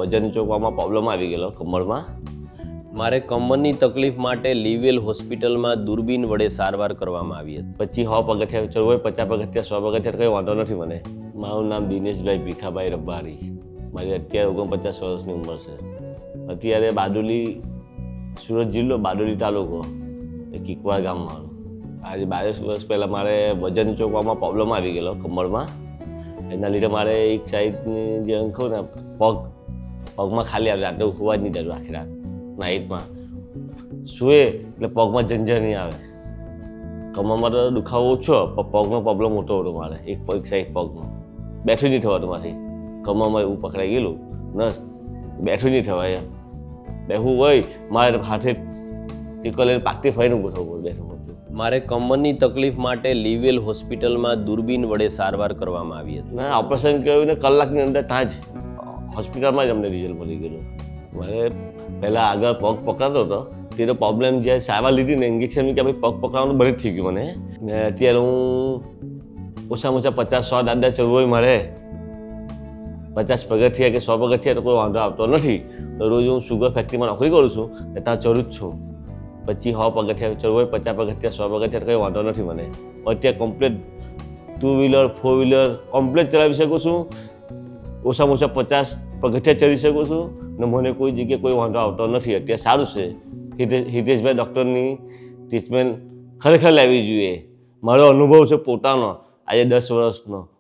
વજન ચૂકવામાં પ્રોબ્લેમ આવી ગયેલો કમરમાં. મારે કમરની તકલીફ માટે લીવેલ હોસ્પિટલમાં દૂરબીન વડે સારવાર કરવામાં આવી હતી. પછી 100 પગથિયા ચડવું હોય, 50 પગથિયા, 100 પગથિયા, કંઈ વાંધો નથી મને. મારું નામ દિનેશભાઈ ભીખાભાઈ રબારી. મારી અત્યારે 49 વર્ષની ઉંમર છે. અત્યારે બારડોલી, સુરત જિલ્લો, બારડોલી તાલુકો, કિકવાર ગામ મારું. આજે 22 વર્ષ પહેલાં મારે વજન ચૂકવામાં પ્રોબ્લેમ આવી ગયેલો કમરમાં. એના લીધે મારે એક સાઈડની જે અંખો ને પગમાં ખાલી આવે, રાત્રે ઉઠવા જ નહીં દેતું આખી રાત. નાઇટમાં સૂએ એટલે પગમાં ઝંઝર નહીં આવે. કમરમાં તો દુખાવો ઓછો, પણ પગનો પ્રોબ્લેમ મોટો હતો મારે. એક સાઈડ પગમાં બેઠું નહીં થવાતું મારી. કમરમાં એવું પકડાઈ ગયેલું, નસ બેઠું નહીં થવાય. એમ બેહવું હોય મારે હાથે ટીકો લઈને પાકથી ફરીને ઊભું થવું પડે. બેઠું મારે કમરની તકલીફ માટે લીવેલ હોસ્પિટલમાં દૂરબીન વડે સારવાર કરવામાં આવી હતી. ના, ઓપરેશન કર્યું ને કલાકની અંદર ત્યાં જ હોસ્પિટલમાં જ અમને રિઝલ્ટ મળી ગયેલું. મારે પહેલાં આગળ પગ પકડાતો હતો, તેનો પ્રોબ્લેમ જ્યારે સારવાર લીધી ને ઇન્જેક્શન કે ભાઈ પગ પકડવાનું બંધ થઈ ગયું મને. ને અત્યારે હું ઓછામાં ઓછા 50-100 દાદા ચડવું હોય મારે, 50 પગથિયા કે 100 પગથિયા તો કોઈ વાંધો આવતો નથી. તો રોજ હું સુગર ફેક્ટરીમાં નોકરી કરું છું, એટલે ત્યાં ચડું જ છું. પછી 100 પગથિયા ચડવું હોય, 50 પગથિયા, 100 પગથિયા, કંઈ વાંધો નથી મને. અત્યારે કમ્પ્લીટ 2 વ્હીલર 4 વ્હીલર કમ્પ્લીટ ચલાવી શકું છું. ઓછામાં ઓછા 50 પગથિયા ચડી શકું છું ને મને કોઈ જગ્યાએ કોઈ વાંધો આવતો નથી. અત્યારે સારું છે. હિતેશભાઈ ડૉક્ટરની ટ્રીટમેન્ટ ખરેખર લેવી જોઈએ. મારો અનુભવ છે પોતાનો, આજે 10 વર્ષનો.